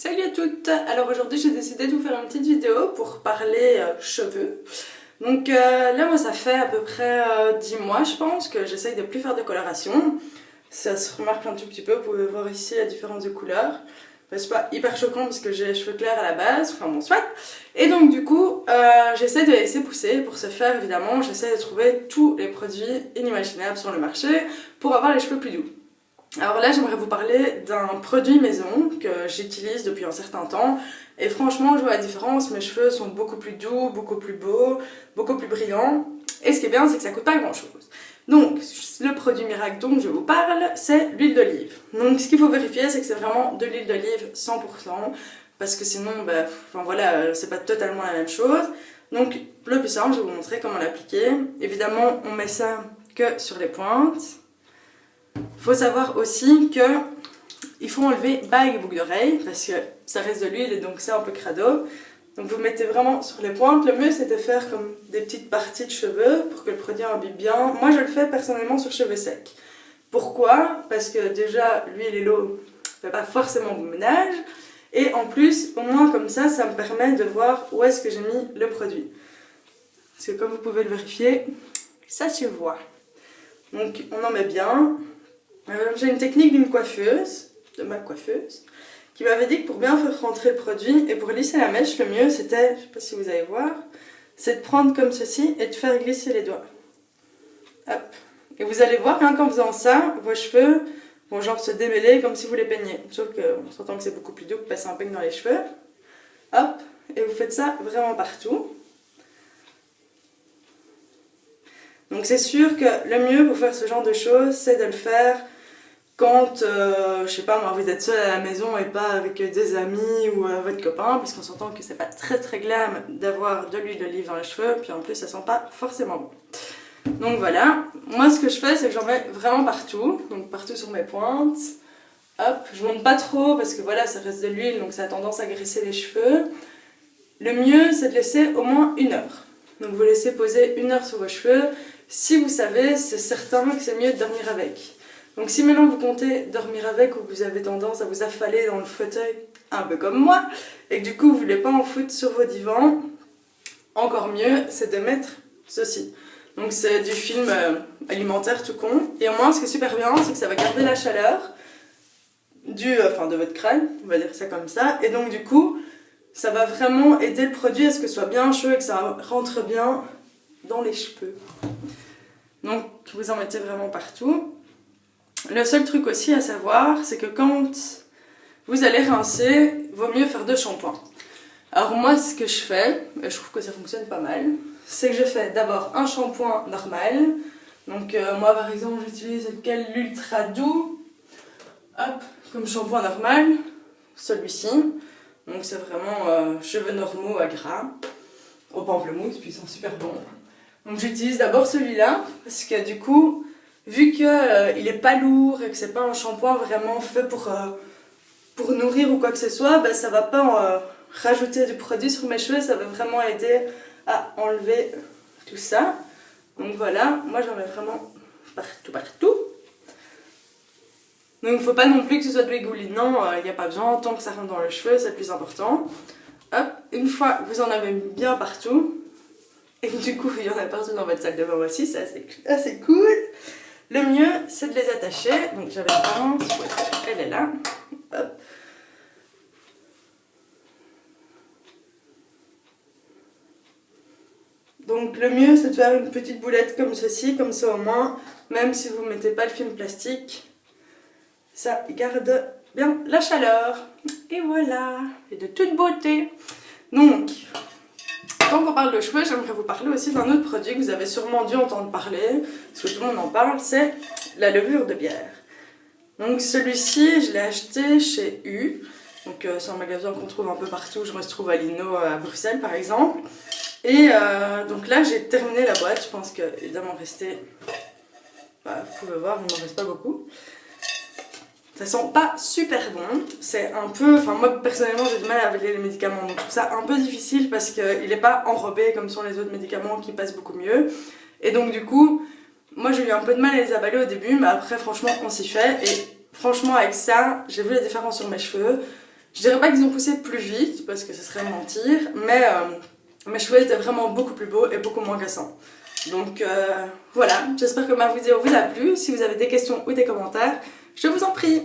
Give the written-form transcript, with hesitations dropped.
Salut à toutes. Alors aujourd'hui j'ai décidé de vous faire une petite vidéo pour parler cheveux. Donc là moi ça fait à peu près 10 mois je pense que j'essaye de plus faire de coloration. Ça se remarque un tout petit peu, vous pouvez voir ici la différence de couleur. Enfin, c'est pas hyper choquant parce que j'ai les cheveux clairs à la base, enfin bon soit. Et donc du coup j'essaie de les laisser pousser. Pour ce faire évidemment j'essaie de trouver tous les produits inimaginables sur le marché pour avoir les cheveux plus doux. Alors là j'aimerais vous parler d'un produit maison que j'utilise depuis un certain temps et franchement je vois la différence, mes cheveux sont beaucoup plus doux, beaucoup plus beaux, beaucoup plus brillants et ce qui est bien c'est que ça coûte pas grand chose. Donc le produit miracle dont je vous parle c'est l'huile d'olive. Donc ce qu'il faut vérifier c'est que c'est vraiment de l'huile d'olive 100% parce que sinon enfin voilà c'est pas totalement la même chose. Donc le plus simple je vais vous montrer comment l'appliquer. Évidemment on met ça que sur les pointes. Il faut savoir aussi que il faut enlever bagues et boucles d'oreilles parce que ça reste de l'huile et donc c'est un peu crado. Donc vous mettez vraiment sur les pointes. Le mieux c'est de faire comme des petites parties de cheveux pour que le produit imbibe bien. Moi je le fais personnellement sur cheveux secs. Pourquoi? Parce que déjà l'huile et l'eau ne fait pas forcément bon ménage. Et en plus, au moins comme ça me permet de voir où est-ce que j'ai mis le produit. Parce que comme vous pouvez le vérifier, ça se voit. Donc on en met bien. J'ai une technique d'une coiffeuse, de ma coiffeuse, qui m'avait dit que pour bien faire rentrer le produit et pour lisser la mèche, le mieux c'était, je sais pas si vous allez voir, c'est de prendre comme ceci et de faire glisser les doigts. Hop. Et vous allez voir qu'en faisant ça, vos cheveux vont genre se démêler comme si vous les peigniez. Sauf qu'on s'entend que c'est beaucoup plus doux que passer un peigne dans les cheveux. Hop. Et vous faites ça vraiment partout. Donc c'est sûr que le mieux pour faire ce genre de choses, c'est de le faire quand, je sais pas moi, vous êtes seul à la maison et pas avec des amis ou votre copain, parce qu'on s'entend que c'est pas très glam d'avoir de l'huile d'olive dans les cheveux, puis en plus ça sent pas forcément bon. Donc voilà, moi ce que je fais c'est que j'en mets vraiment partout, donc partout sur mes pointes. Hop, je monte pas trop parce que voilà ça reste de l'huile donc ça a tendance à graisser les cheveux. Le mieux c'est de laisser au moins 1 heure. Donc vous laissez poser 1 heure sur vos cheveux. Si vous savez, c'est certain que c'est mieux de dormir avec. Donc si maintenant vous comptez dormir avec ou que vous avez tendance à vous affaler dans le fauteuil, un peu comme moi, et que du coup vous voulez pas en foutre sur vos divans, encore mieux c'est de mettre ceci. Donc c'est du film alimentaire tout con, et au moins ce qui est super bien c'est que ça va garder la chaleur de votre crâne, on va dire ça comme ça, et donc du coup ça va vraiment aider le produit à ce que ce soit bien chaud et que ça rentre bien dans les cheveux. Donc vous en mettez vraiment partout. Le seul truc aussi à savoir, c'est que quand vous allez rincer, il vaut mieux faire 2 shampoings. Alors moi ce que je fais, et je trouve que ça fonctionne pas mal, c'est que je fais d'abord un shampoing normal. Donc moi par exemple j'utilise l'ultra doux, hop, comme shampoing normal, celui-ci. Donc c'est vraiment cheveux normaux à gras, au pamplemousse, puis ils sont super bons. Donc j'utilise d'abord celui-là, parce que du coup, vu qu'il est pas lourd et que c'est pas un shampoing vraiment fait pour nourrir ou quoi que ce soit, ça va pas rajouter du produit sur mes cheveux, ça va vraiment aider à enlever tout ça. Donc voilà, moi j'en mets vraiment partout. Donc il ne faut pas non plus que ce soit dégoulinant, il n'y a pas besoin, tant que ça rentre dans le cheveu, c'est le plus important. Hop, une fois que vous en avez bien partout, et que du coup il y en a partout dans votre salle de bain aussi, c'est assez cool. Le mieux c'est de les attacher, donc j'avais une pince, elle est là. Hop. Donc le mieux c'est de faire une petite boulette comme ceci, comme ça au moins, même si vous ne mettez pas le film plastique, ça garde bien la chaleur. Et voilà, et de toute beauté. Donc, quand on parle de cheveux, j'aimerais vous parler aussi d'un autre produit que vous avez sûrement dû entendre parler, parce que tout le monde en parle, c'est la levure de bière. Donc celui-ci, je l'ai acheté chez U. Donc c'est un magasin qu'on trouve un peu partout, je me trouve à Lino, à Bruxelles par exemple. Et donc là, j'ai terminé la boîte, je pense que évidemment resté, vous pouvez voir, il n'en reste pas beaucoup. Ça sent pas super bon, c'est un peu, enfin moi personnellement j'ai du mal à avaler les médicaments, donc je trouve ça un peu difficile parce qu'il n'est pas enrobé comme sont les autres médicaments qui passent beaucoup mieux. Et donc du coup, moi j'ai eu un peu de mal à les avaler au début, mais après franchement on s'y fait. Et franchement avec ça, j'ai vu la différence sur mes cheveux. Je dirais pas qu'ils ont poussé plus vite, parce que ce serait mentir, mais mes cheveux étaient vraiment beaucoup plus beaux et beaucoup moins cassants. Donc voilà, j'espère que ma vidéo vous a plu. Si vous avez des questions ou des commentaires, je vous en prie.